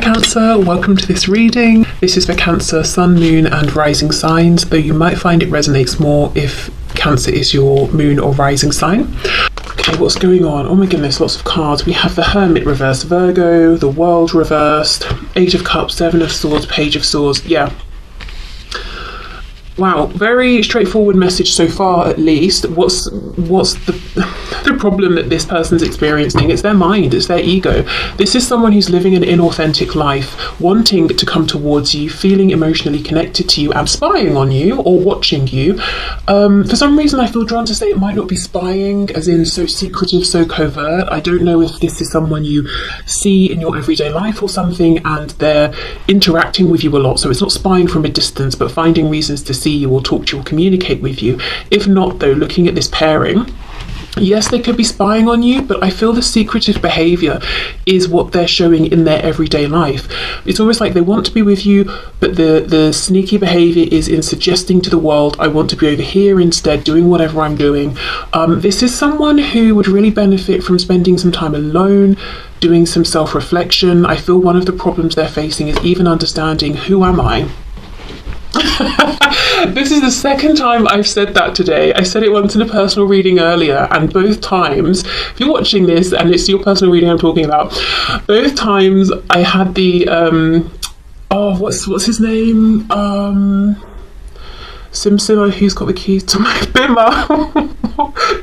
Cancer, welcome to this reading. This is for Cancer, Sun, Moon and Rising signs, though you might find it resonates more if Cancer is your moon or rising sign. Okay, what's going on? Oh my goodness, lots of cards. We have the Hermit reversed, Virgo, the World reversed, Eight of Cups, Seven of Swords, Page of Swords. Yeah. Wow, very straightforward message so far, at least. What's the problem that this person's experiencing? It's their mind, it's their ego. This is someone who's living an inauthentic life, wanting to come towards you, feeling emotionally connected to you and spying on you or watching you. For some reason I feel drawn to say it might not be spying, as in so secretive, so covert. I don't know if this is someone you see in your everyday life or something and they're interacting with you a lot, so it's not spying from a distance but finding reasons to see you or talk to you or communicate with you. If not, though, looking at this pairing, yes, they could be spying on you, but I feel the secretive behaviour is what they're showing in their everyday life. It's almost like they want to be with you, but the sneaky behaviour is in suggesting to the world, I want to be over here instead, doing whatever I'm doing. This is someone who would really benefit from spending some time alone, doing some self-reflection. I feel one of the problems they're facing is even understanding, who am I? This is the second time I've said that today. I said it once in a personal reading earlier, and both times, if you're watching this and it's your personal reading I'm talking about, both times I had the what's his name? Simpson, who's got the keys to my bimmer?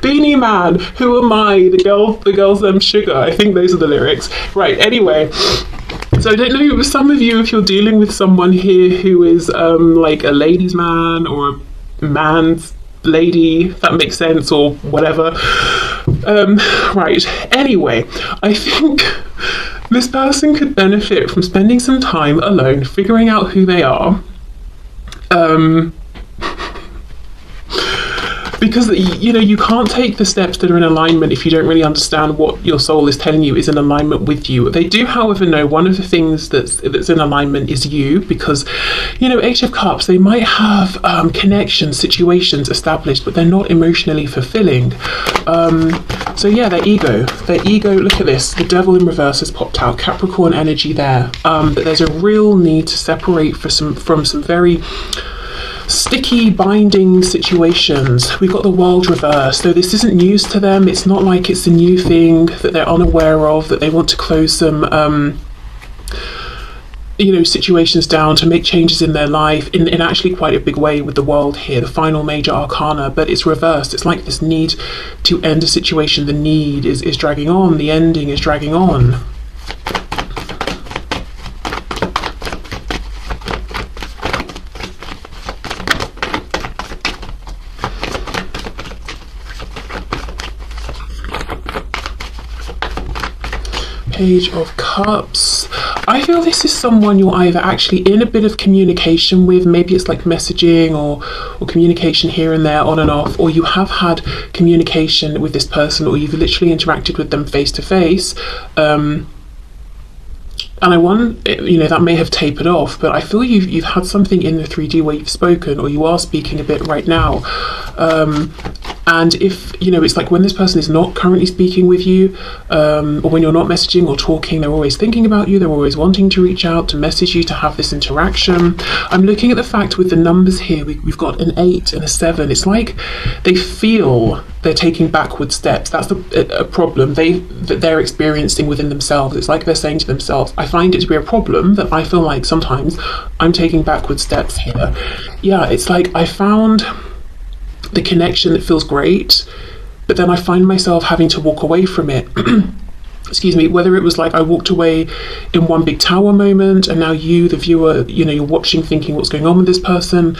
Beanie Man, who am I? The girl's sugar. I think those are the lyrics. Right, anyway. So I don't know, some of you, if you're dealing with someone here who is like a ladies' man or a man's lady, if that makes sense, or whatever. Right, anyway, I think this person could benefit from spending some time alone, figuring out who they are. Because, you know, you can't take the steps that are in alignment if you don't really understand what your soul is telling you is in alignment with you. They do, however, know one of the things that's in alignment is you, because, you know, Eight of Cups, they might have connections, situations established, but they're not emotionally fulfilling. So yeah, their ego, look at this, the Devil in reverse has popped out, Capricorn energy there. But there's a real need to separate from some very sticky binding situations. We've got the World reversed, so this isn't news to them. It's not like it's a new thing that they're unaware of, that they want to close some you know, situations down, to make changes in their life in actually quite a big way with the World here, the final major arcana, but it's reversed. It's like this need to end a situation. The need is dragging on, the ending is dragging on. Page of Cups. I feel this is someone you're either actually in a bit of communication with, maybe it's like messaging or communication here and there, on and off, or you have had communication with this person, or you've literally interacted with them face to face. And I want, you know, that may have tapered off, but I feel you've had something in the 3D where you've spoken, or you are speaking a bit right now. And if, you know, it's like when this person is not currently speaking with you, or when you're not messaging or talking, they're always thinking about you, they're always wanting to reach out, to message you, to have this interaction. I'm looking at the fact with the numbers here, we've got an 8 and a 7. It's like they feel they're taking backward steps. That's a problem that they're experiencing within themselves. It's like they're saying to themselves, I find it to be a problem that I feel like sometimes I'm taking backward steps here. Yeah, it's like I found the connection that feels great, but then I find myself having to walk away from it. Excuse me, whether it was like I walked away in one big tower moment and now you, the viewer, you know, you're watching thinking what's going on with this person,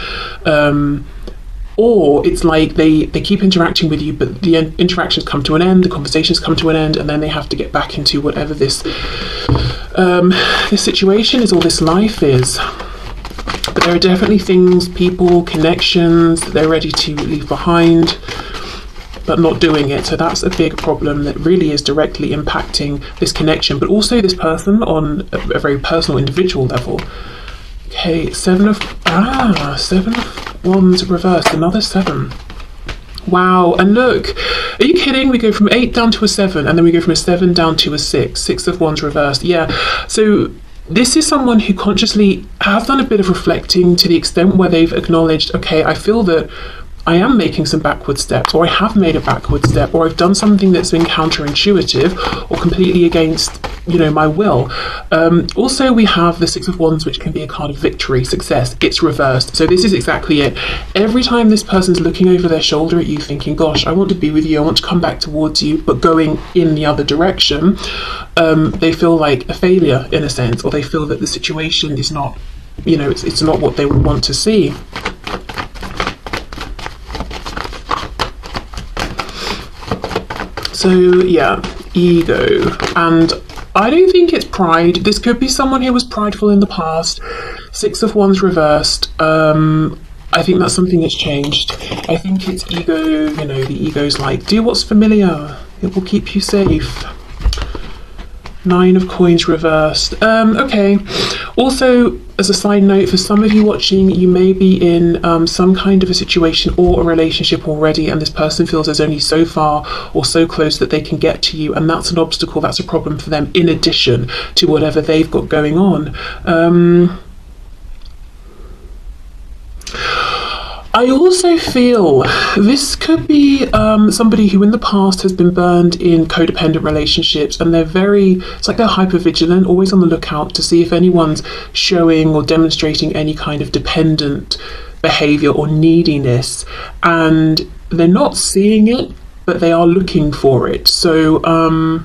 or it's like they keep interacting with you, but the interactions come to an end, the conversations come to an end, and then they have to get back into whatever this situation is, or this life is. But there are definitely things, people, connections that they're ready to leave behind, but not doing it. So that's a big problem that really is directly impacting this connection, but also this person on a very personal, individual level. Okay, Seven of Wands reversed, another 7. Wow, and look, are you kidding? We go from 8 down to a 7, and then we go from a 7 down to a 6. 6 of Wands reversed. Yeah, so this is someone who consciously has done a bit of reflecting to the extent where they've acknowledged, okay, I feel that I am making some backward steps, or I have made a backward step, or I've done something that's been counterintuitive or completely against, my will. Also, we have the Six of Wands, which can be a card of victory, success. It's reversed. So this is exactly it. Every time this person's looking over their shoulder at you thinking, gosh, I want to be with you, I want to come back towards you, but going in the other direction, they feel like a failure in a sense, or they feel that the situation is not, it's not what they would want to see. So yeah, ego. And I don't think it's pride. This could be someone who was prideful in the past. Six of Wands reversed. I think that's something that's changed. I think it's ego, the ego's like, do what's familiar. It will keep you safe. Nine of Coins reversed. Okay. Also, as a side note, for some of you watching, you may be in some kind of a situation or a relationship already, and this person feels there's only so far or so close that they can get to you, and that's an obstacle, that's a problem for them, in addition to whatever they've got going on. I also feel this could be somebody who in the past has been burned in codependent relationships, and it's like they're hyper-vigilant, always on the lookout to see if anyone's showing or demonstrating any kind of dependent behavior or neediness, and they're not seeing it, but they are looking for it. So I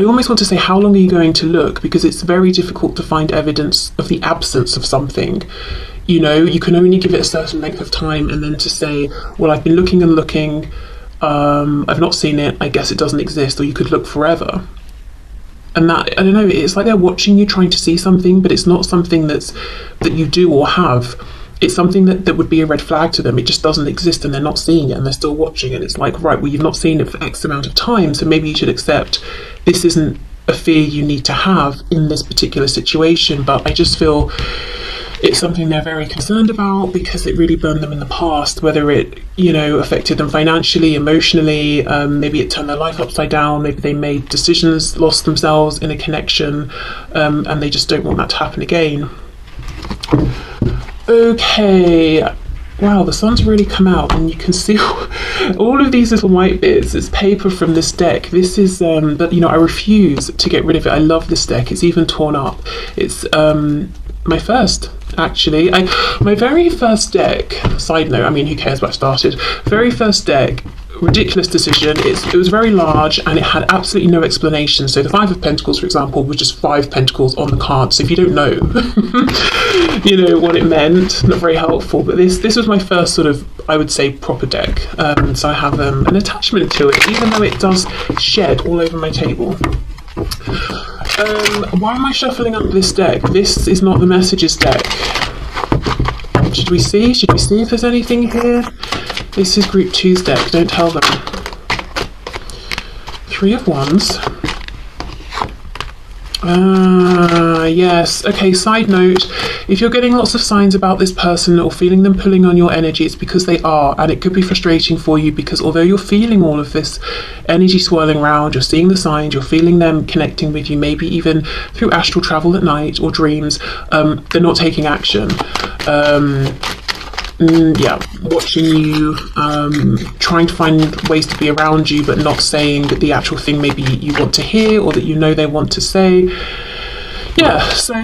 almost want to say, how long are you going to look? Because it's very difficult to find evidence of the absence of something. You can only give it a certain length of time, and then to say, well, I've been looking and looking, I've not seen it, I guess it doesn't exist, or you could look forever. And that, I don't know, it's like they're watching you trying to see something, but it's not something that you do or have. It's something that would be a red flag to them. It just doesn't exist, and they're not seeing it, and they're still watching, and it's like, right, well, you've not seen it for X amount of time, so maybe you should accept this isn't a fear you need to have in this particular situation. But I just feel it's something they're very concerned about because it really burned them in the past, whether it, affected them financially, emotionally, maybe it turned their life upside down, maybe they made decisions, lost themselves in a connection, and they just don't want that to happen again. Okay, wow, the sun's really come out, and you can see all of these little white bits. It's paper from this deck. This is, but I refuse to get rid of it. I love this deck. It's even torn up. It's my first, actually. My very first deck, side note, who cares what I started? Very first deck, ridiculous decision. It was very large, and it had absolutely no explanation. So the Five of Pentacles, for example, was just 5 pentacles on the card. So if you don't know, what it meant, not very helpful. But this was my first sort of, I would say, proper deck. So I have an attachment to it, even though it does shed all over my table. Why am I shuffling up this deck? This is not the messages deck. Should we see if there's anything here? This is Group 2's deck, don't tell them. Three of Wands. Yes. Okay, side note, if you're getting lots of signs about this person or feeling them pulling on your energy, it's because they are, and it could be frustrating for you because although you're feeling all of this energy swirling around, you're seeing the signs, you're feeling them connecting with you, maybe even through astral travel at night or dreams, they're not taking action. Watching you, trying to find ways to be around you, but not saying the actual thing maybe you want to hear or that they want to say. Yeah, so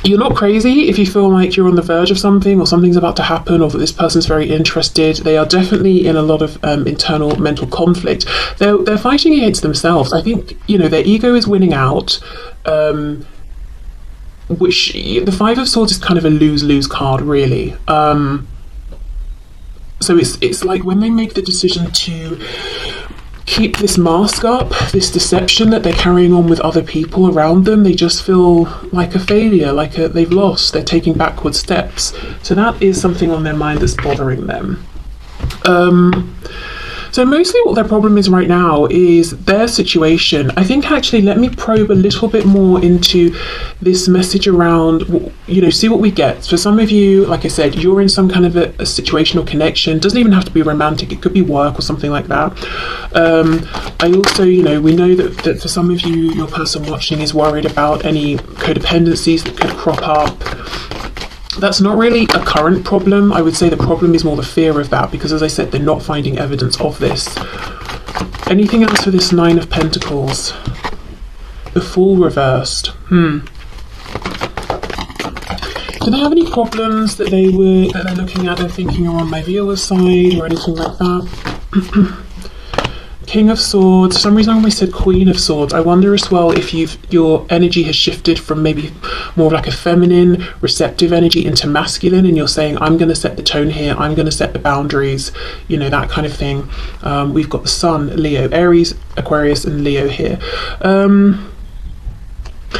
you're not crazy if you feel like you're on the verge of something or something's about to happen or that this person's very interested. They are definitely in a lot of internal mental conflict. They're fighting against themselves. I think, their ego is winning out. Which the Five of Swords is kind of a lose-lose card, really. So it's like when they make the decision to keep this mask up, this deception that they're carrying on with other people around them, they just feel like a failure, they've lost, they're taking backward steps. So that is something on their mind that's bothering them. So mostly what their problem is right now is their situation. I think actually let me probe a little bit more into this message around, see what we get. For some of you, like I said, you're in some kind of a situational connection. Doesn't even have to be romantic. It could be work or something like that. I also, we know that for some of you, your person watching is worried about any codependencies that could crop up. That's not really a current problem. I would say the problem is more the fear of that, because as I said, they're not finding evidence of this. Anything else for this Nine of Pentacles? The Fool reversed. Do they have any problems that they're looking at and thinking are on my viewer's side or anything like that? King of Swords. For some reason I always said Queen of Swords. I wonder as well if your energy has shifted from maybe more like a feminine, receptive energy into masculine, and you're saying, I'm going to set the tone here, I'm going to set the boundaries, that kind of thing. We've got the Sun, Leo, Aries, Aquarius, and Leo here.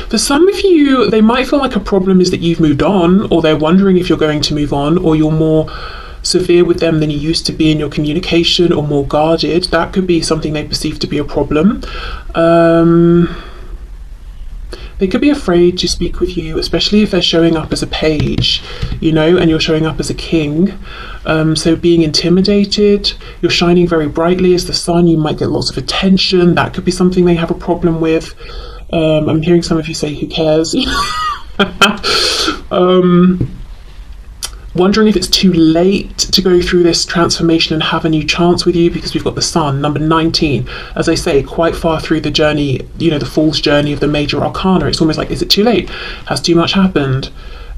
For some of you, they might feel like a problem is that you've moved on, or they're wondering if you're going to move on, or you're more severe with them than you used to be in your communication, or more guarded. That could be something they perceive to be a problem. They could be afraid to speak with you, especially if they're showing up as a page, and you're showing up as a king. So being intimidated, you're shining very brightly as the sun, you might get lots of attention. That could be something they have a problem with. I'm hearing some of you say, who cares? Wondering if it's too late to go through this transformation and have a new chance with you, because we've got the Sun, number 19. As I say, quite far through the journey, the Fool's journey of the major arcana. It's almost like, is it too late? Has too much happened?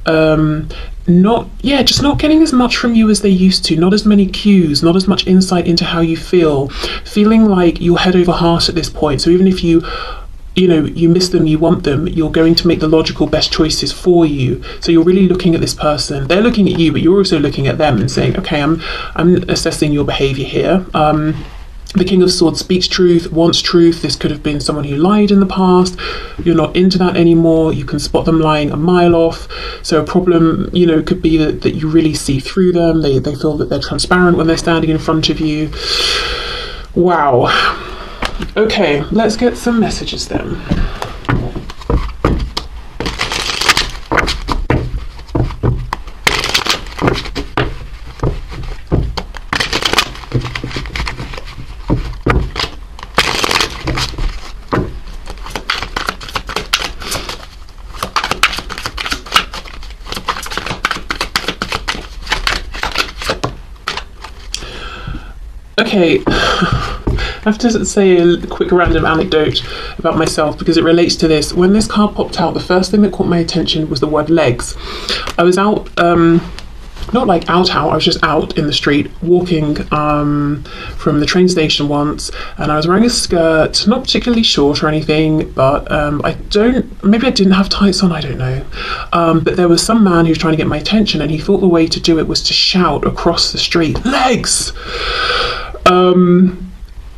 Just not getting as much from you as they used to. Not as many cues, not as much insight into how you feel. Feeling like you're head over heart at this point. So even if you miss them, you want them, you're going to make the logical best choices for you. So you're really looking at this person. They're looking at you, but you're also looking at them and saying, okay, I'm assessing your behavior here. The King of Swords speaks truth, wants truth. This could have been someone who lied in the past. You're not into that anymore. You can spot them lying a mile off. So a problem, could be that you really see through them. They feel that they're transparent when they're standing in front of you. Wow. Okay, let's get some messages then. Okay. I have to say a quick random anecdote about myself, because it relates to this. When this card popped out, the first thing that caught my attention was the word legs. I was out, not like out, I was just out in the street walking from the train station once, and I was wearing a skirt, not particularly short or anything, but maybe I didn't have tights on, I don't know. But there was some man who was trying to get my attention, and he thought the way to do it was to shout across the street, legs!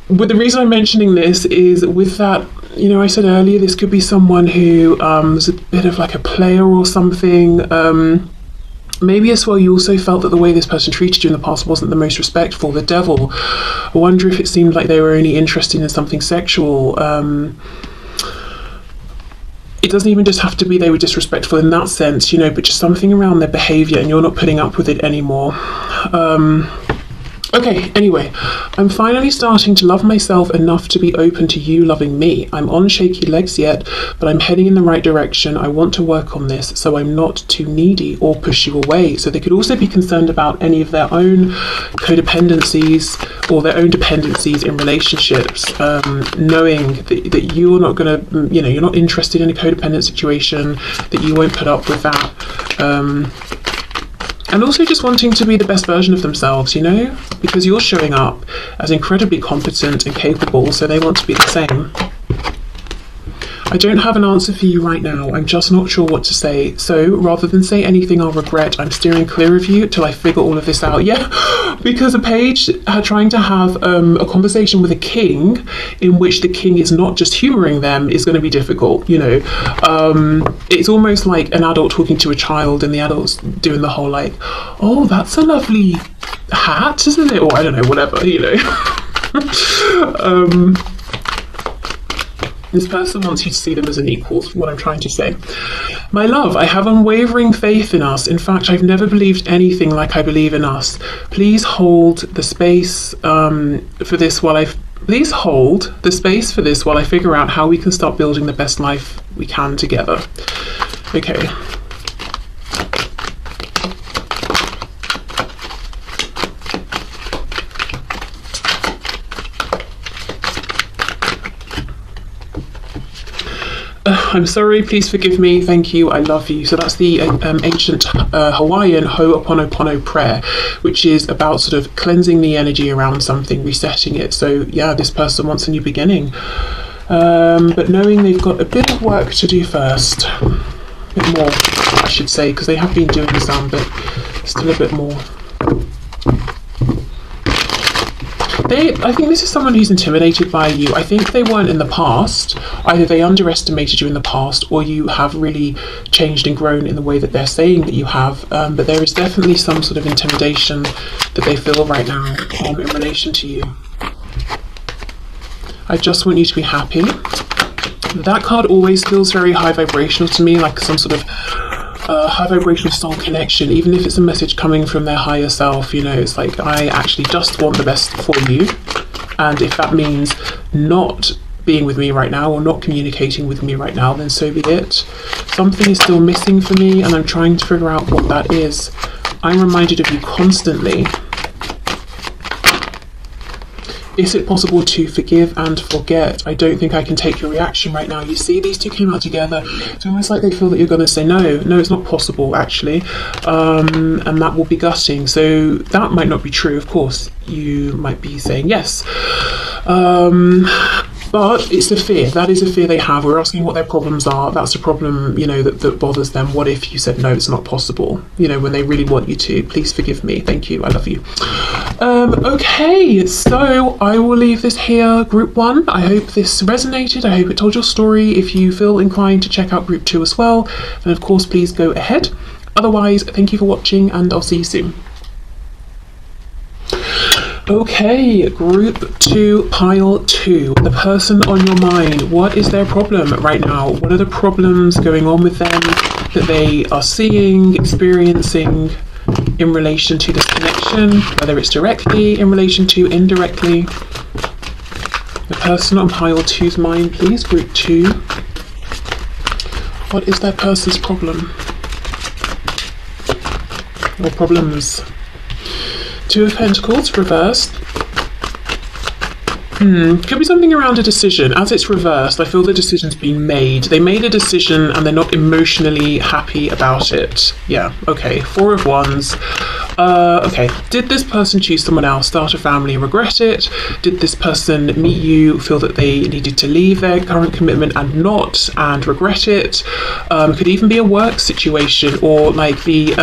But the reason I'm mentioning this is with that, I said earlier, this could be someone who was a bit of like a player or something. Maybe as well you also felt that the way this person treated you in the past wasn't the most respectful. The Devil. I wonder if it seemed like they were only interested in something sexual. It doesn't even just have to be they were disrespectful in that sense, but just something around their behaviour, and you're not putting up with it anymore. Okay, anyway, I'm finally starting to love myself enough to be open to you loving me. I'm on shaky legs yet, but I'm heading in the right direction. I want to work on this so I'm not too needy or push you away. So they could also be concerned about any of their own codependencies or their own dependencies in relationships, knowing that you're not going to, you're not interested in a codependent situation, that you won't put up with that. And also just wanting to be the best version of themselves, because you're showing up as incredibly competent and capable, so they want to be the same. I don't have an answer for you right now. I'm just not sure what to say. So rather than say anything I'll regret, I'm steering clear of you till I figure all of this out. Yeah, because a page trying to have a conversation with a king in which the king is not just humouring them is going to be difficult, It's almost like an adult talking to a child and the adult's doing the whole like, oh, that's a lovely hat, isn't it? Or I don't know, whatever, This person wants you to see them as an equal, is what I'm trying to say. My love, I have unwavering faith in us. In fact, I've never believed anything like I believe in us. Please hold the space for this while I figure out how we can start building the best life we can together. Okay. I'm sorry, please forgive me, thank you, I love you. So that's the ancient Hawaiian Ho'oponopono prayer, which is about sort of cleansing the energy around something, resetting it. So yeah, this person wants a new beginning. But knowing they've got a bit of work to do first. A bit more, I should say, because they have been doing some, but still a bit more. I think this is someone who's intimidated by you. I think they weren't in the past. Either they underestimated you in the past, or you have really changed and grown in the way that they're saying that you have. But there is definitely some sort of intimidation that they feel right now in relation to you. I just want you to be happy. That card always feels very high vibrational to me, like some sort of high vibrational soul connection, even if it's a message coming from their higher self. You know, it's like, I actually just want the best for you, and if that means not being with me right now or not communicating with me right now, then so be it. Something is still missing for me, and I'm trying to figure out what that is. I'm reminded of you constantly. Is it possible to forgive and forget? I don't think I can take your reaction right now. You see, these two came out together. It's almost like they feel that you're going to say no. No, it's not possible, actually. And that will be gutting. So that might not be true, of course. You might be saying yes. But it's a fear. That is a fear they have. We're asking what their problems are. That's a problem, you know, that bothers them. What if you said, no, it's not possible? You know, when they really want you to. Please forgive me. Thank you. I love you. Okay, so I will leave this here, group 1. I hope this resonated. I hope it told your story. If you feel inclined to check out group 2 as well, then of course, please go ahead. Otherwise, thank you for watching, and I'll see you soon. Okay, group 2, pile 2. The person on your mind, what is their problem right now? What are the problems going on with them that they are seeing, experiencing in relation to this connection, whether it's directly, in relation to indirectly? The person on pile 2's mind, please, group 2. What is that person's problem? Or problems? 2 of Pentacles, reversed. Could be something around a decision. As it's reversed, I feel the decision's been made. They made a decision and they're not emotionally happy about it. Yeah, okay. 4 of Wands. Okay. Did this person choose someone else, start a family, regret it? Did this person meet you, feel that they needed to leave their current commitment and not, and regret it? Could even be a work situation, or like the,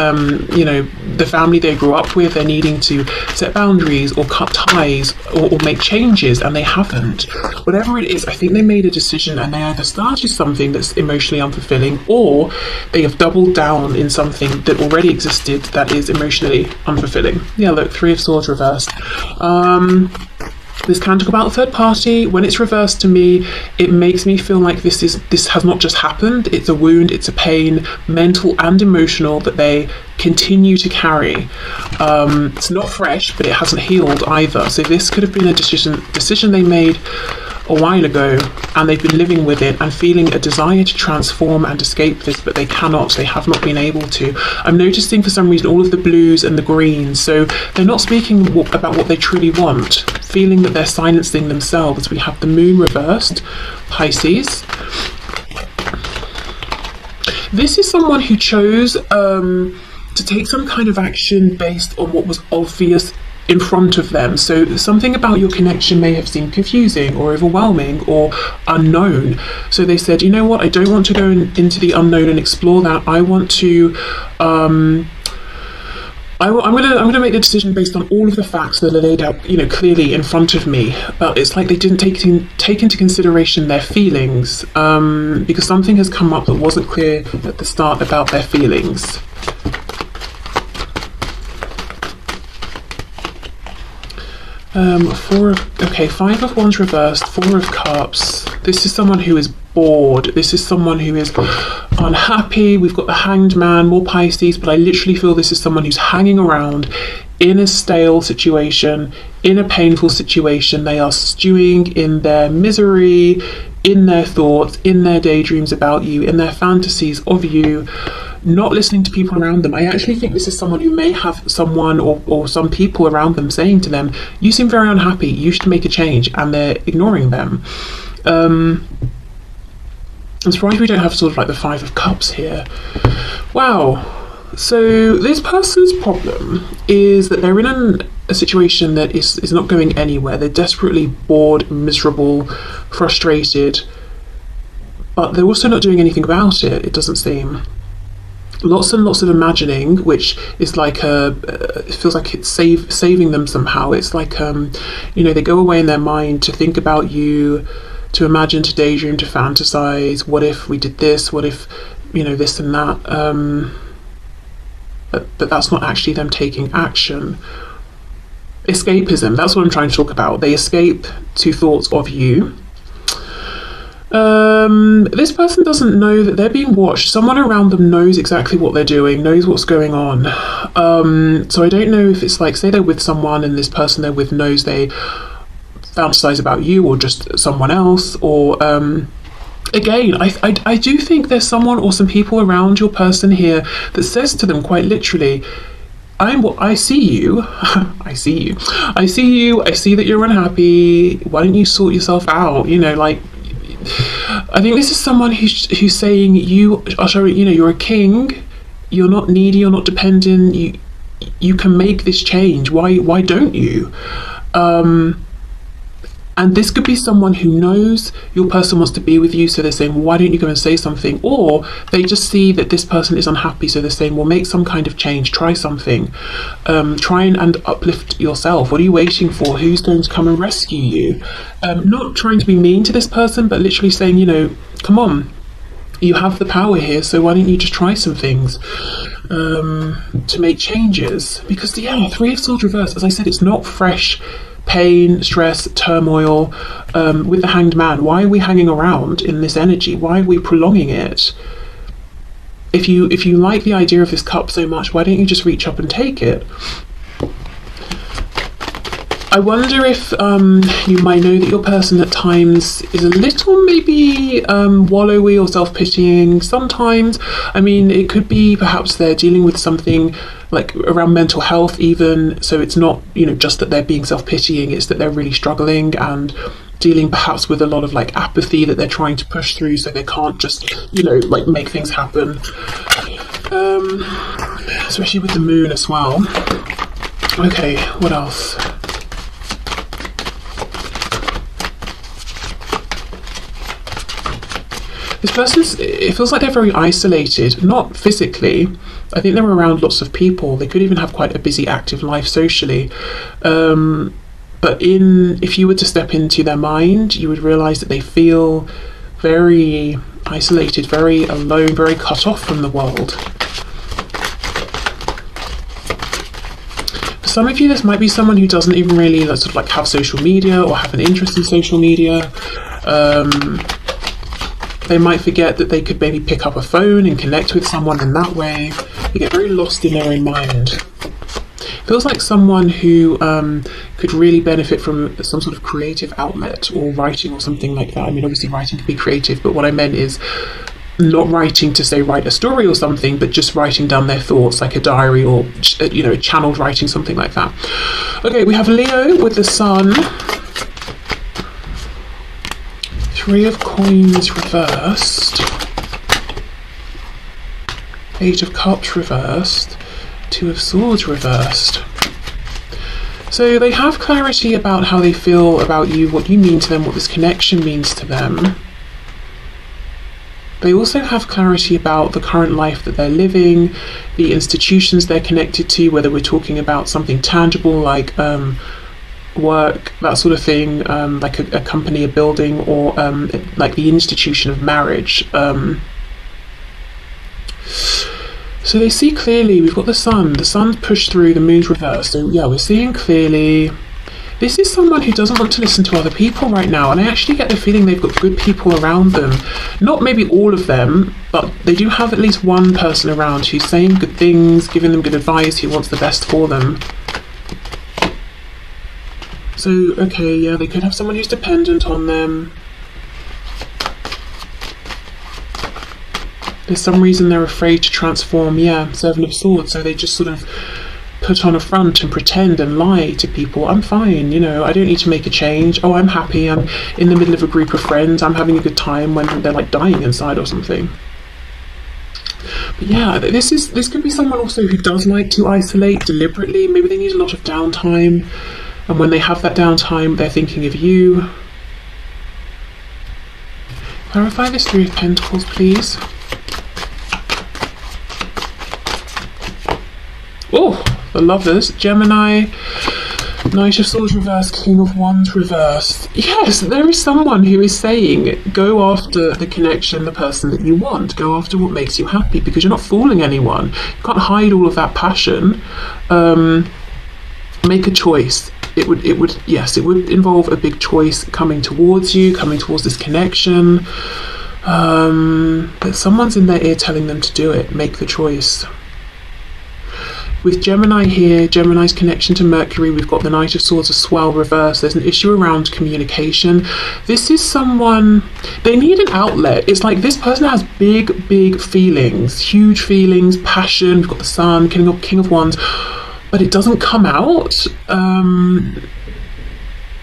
you know, the family they grew up with, they're needing to set boundaries or cut ties or make changes, and they haven't. Whatever it is, I think they made a decision and they either started something that's emotionally unfulfilling, or they have doubled down in something that already existed that is emotionally unfulfilling. Yeah, look, 3 of Swords reversed. This can talk about a third party. When it's reversed to me, it makes me feel like this has not just happened. It's a wound, it's a pain, mental and emotional, that they continue to carry. It's not fresh, but it hasn't healed either. So this could have been a decision they made a while ago, and they've been living with it and feeling a desire to transform and escape this, but they cannot. They have not been able to. I'm noticing for some reason all of the blues and the greens, so they're not speaking about what they truly want, feeling that they're silencing themselves. We have the moon reversed, Pisces. This is someone who chose to take some kind of action based on what was obvious in front of them. So something about your connection may have seemed confusing or overwhelming or unknown. So they said, you know what, I don't want to go into the unknown and explore that. I want to I'm going to make the decision based on all of the facts that are laid out, you know, clearly in front of me. But it's like they didn't take into consideration their feelings, because something has come up that wasn't clear at the start about their feelings. Five of Wands reversed, Four of Cups. This is someone who is bored. This is someone who is unhappy. We've got the Hanged Man, more Pisces, but I literally feel this is someone who's hanging around in a stale situation, in a painful situation. They are stewing in their misery, in their thoughts, in their daydreams about you, in their fantasies of you, not listening to people around them. I actually think this is someone who may have someone or some people around them saying to them, you seem very unhappy, you should make a change, and they're ignoring them. I'm surprised we don't have sort of like the Five of Cups here. Wow. So this person's problem is that they're in a situation that is not going anywhere. They're desperately bored, miserable, frustrated, but they're also not doing anything about it, it doesn't seem. Lots and lots of imagining, which is like it feels like it's saving them somehow. It's like they go away in their mind to think about you, to imagine, to daydream, to fantasize. What if we did this? What if this and that? But that's not actually them taking action. Escapism, that's what I'm trying to talk about. They escape to thoughts of you. This person doesn't know that they're being watched. Someone around them knows exactly what they're doing, knows what's going on. So I don't know if it's like, say they're with someone and this person they're with knows they fantasize about you or just someone else, or again, I do think there's someone or some people around your person here that says to them quite literally, I see you. I see you. I see you. I see that you're unhappy. Why don't you sort yourself out? I think this is someone who's saying you are showing, you're a king. You're not needy. You're not dependent. You can make this change. Why don't you? And this could be someone who knows your person wants to be with you, so they're saying, why don't you go and say something? Or they just see that this person is unhappy, so they're saying, well, make some kind of change, try something, try and uplift yourself. What are you waiting for? Who's going to come and rescue you? Not trying to be mean to this person, but literally saying, come on, you have the power here, so why don't you just try some things to make changes? Because Three of Swords reversed, as I said, it's not fresh pain, stress, turmoil. With the Hanged Man, why are we hanging around in this energy? Why are we prolonging it? If you like the idea of this cup so much, why don't you just reach up and take it? I wonder if you might know that your person at times is a little maybe wallowy or self-pitying sometimes. I mean, it could be perhaps they're dealing with something like around mental health even, so it's not just that they're being self-pitying, it's that they're really struggling and dealing perhaps with a lot of like apathy that they're trying to push through, so they can't just like make things happen, especially with the moon as well. Okay, what else? This person's, it feels like they're very isolated, not physically. I think they're around lots of people. They could even have quite a busy, active life socially. But if you were to step into their mind, you would realise that they feel very isolated, very alone, very cut off from the world. For some of you, this might be someone who doesn't even really sort of like have social media or have an interest in social media. They might forget that they could maybe pick up a phone and connect with someone in that way. They get very lost in their own mind. Feels like someone who could really benefit from some sort of creative outlet or writing or something like that. I mean, obviously writing can be creative, but what I meant is not writing to say write a story or something, but just writing down their thoughts like a diary or channeled writing, something like that. Okay, we have Leo with the Sun. Three of Coins reversed, Eight of Cups reversed, Two of Swords reversed. So they have clarity about how they feel about you, what you mean to them, what this connection means to them. They also have clarity about the current life that they're living, the institutions they're connected to, whether we're talking about something tangible like work, that sort of thing, like a company, a building, or like the institution of marriage. So they see clearly. We've got the sun's pushed through, the moon's reversed, so we're seeing clearly. This is someone who doesn't want to listen to other people right now, and I actually get the feeling they've got good people around them. Not maybe all of them, but they do have at least one person around who's saying good things, giving them good advice, who wants the best for them. So, okay, yeah, they could have someone who's dependent on them. There's some reason they're afraid to transform, yeah, Seven of Swords, so they just sort of put on a front and pretend and lie to people. I'm fine, you know, I don't need to make a change. Oh, I'm happy, I'm in the middle of a group of friends, I'm having a good time, when they're like dying inside or something. But yeah, this could be someone also who does like to isolate deliberately. Maybe they need a lot of downtime, and when they have that downtime, they're thinking of you. Clarify this Three of Pentacles, please. Oh, the Lovers, Gemini, Knight of Swords reversed, King of Wands reversed. Yes, there is someone who is saying, go after the connection, the person that you want. Go after what makes you happy, because you're not fooling anyone. You can't hide all of that passion. Make a choice. It would involve a big choice coming towards you, coming towards this connection. But someone's in their ear telling them to do it. Make the choice. With Gemini here, Gemini's connection to Mercury, we've got the Knight of Swords as well reversed. There's an issue around communication. This is someone, they need an outlet. It's like this person has big, big feelings, huge feelings, passion. We've got the Sun, King of Wands, but it doesn't come out.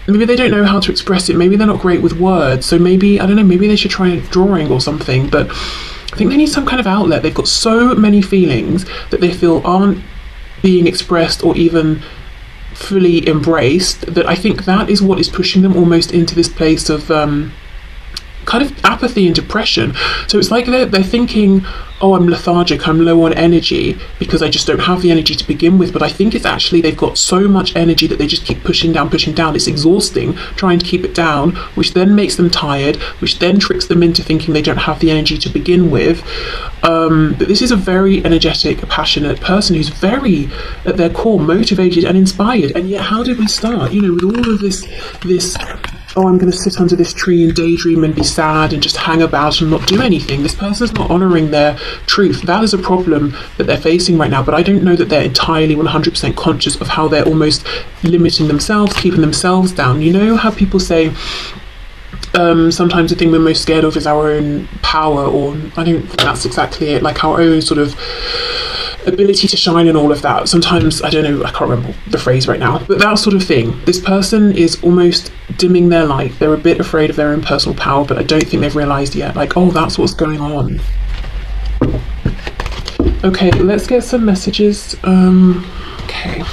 Maybe they don't know how to express it. Maybe they're not great with words. So maybe, I don't know, maybe they should try drawing or something. But I think they need some kind of outlet. They've got so many feelings that they feel aren't being expressed or even fully embraced, that I think that is what is pushing them almost into this place of kind of apathy and depression. So it's like they're thinking, oh, I'm lethargic, I'm low on energy because I just don't have the energy to begin with. But I think it's actually they've got so much energy that they just keep pushing down. It's exhausting trying to keep it down, which then makes them tired, which then tricks them into thinking they don't have the energy to begin with. But this is a very energetic, passionate person who's very, at their core, motivated and inspired. And yet, how did we start? You know, with all of this, oh, I'm going to sit under this tree and daydream and be sad and just hang about and not do anything. This person's not honouring their truth. That is a problem that they're facing right now, but I don't know that they're entirely 100% conscious of how they're almost limiting themselves, keeping themselves down. You know how people say, sometimes the thing we're most scared of is our own power, or I don't think that's exactly it, like our own sort of ability to shine and all of that. Sometimes, I don't know, I can't remember the phrase right now, but that sort of thing. This person is almost dimming their light. They're a bit afraid of their own personal power, but I don't think they've realised yet, like, oh, that's what's going on. Okay, let's get some messages. Okay.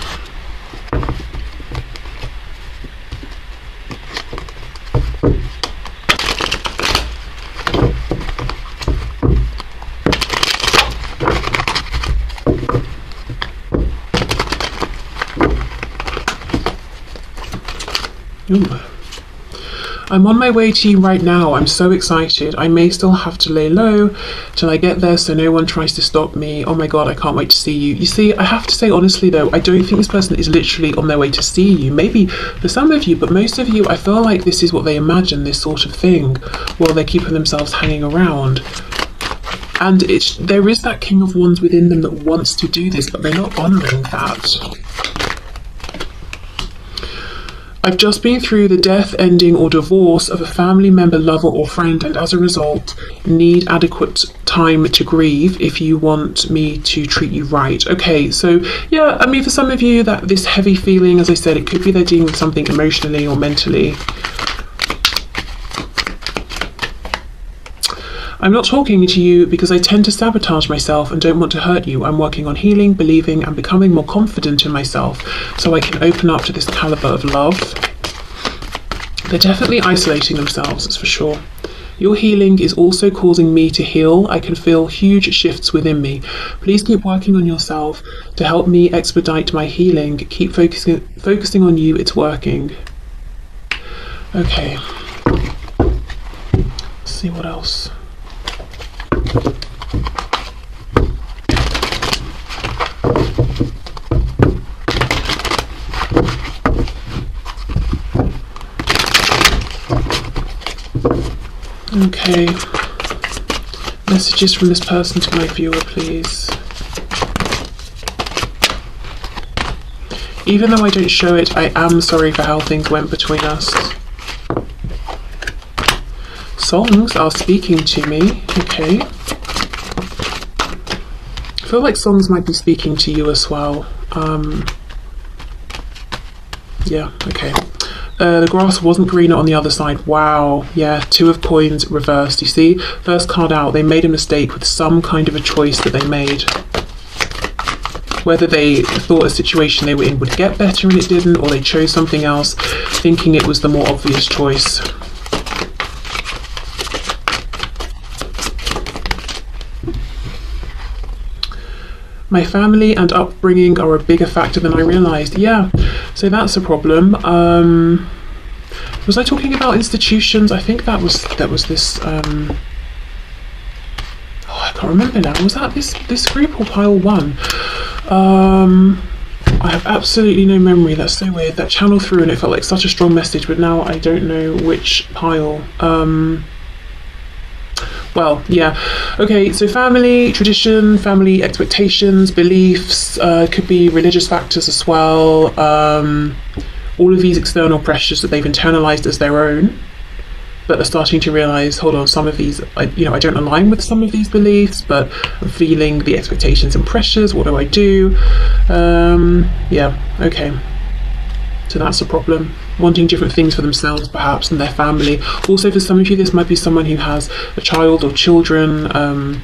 Ooh. I'm on my way to you right now. I'm so excited. I may still have to lay low till I get there so no one tries to stop me. Oh my god, I can't wait to see you. You see, I have to say honestly though, I don't think this person is literally on their way to see you. Maybe for some of you, but most of you, I feel like this is what they imagine, this sort of thing, while they're keeping themselves hanging around. And there is that King of Wands within them that wants to do this, but they're not honouring that. I've just been through the death, ending or divorce of a family member, lover or friend, and as a result need adequate time to grieve if you want me to treat you right. Okay, so yeah, I mean, for some of you, that this heavy feeling, as I said, it could be they're dealing with something emotionally or mentally. I'm not talking to you because I tend to sabotage myself and don't want to hurt you. I'm working on healing, believing and becoming more confident in myself so I can open up to this caliber of love. They're definitely isolating themselves, that's for sure. Your healing is also causing me to heal. I can feel huge shifts within me. Please keep working on yourself to help me expedite my healing. Keep focusing on you, it's working. Okay. Let's see what else. Okay. Messages from this person to my viewer, please. Even though I don't show it, I am sorry for how things went between us. Songs are speaking to me. Okay. I feel like songs might be speaking to you as well. Yeah, okay. The grass wasn't greener on the other side. Wow. Yeah, 2 of coins reversed. You see, first card out, they made a mistake with some kind of a choice that they made. Whether they thought a situation they were in would get better and it didn't, or they chose something else, thinking it was the more obvious choice. My family and upbringing are a bigger factor than I realised. Yeah, so that's a problem. Was I talking about institutions? I think that was this. Oh, I can't remember now. Was that this group or pile 1? I have absolutely no memory. That's so weird. That channeled through and it felt like such a strong message, but now I don't know which pile. Well, yeah. Okay, so family, tradition, family expectations, beliefs, could be religious factors as well. All of these external pressures that they've internalized as their own, but they're starting to realize, hold on, some of these, I don't align with some of these beliefs, but I'm feeling the expectations and pressures. What do I do? Yeah, okay. So that's a problem. Wanting different things for themselves, perhaps, and their family. Also, for some of you, this might be someone who has a child or children, and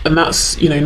that's, not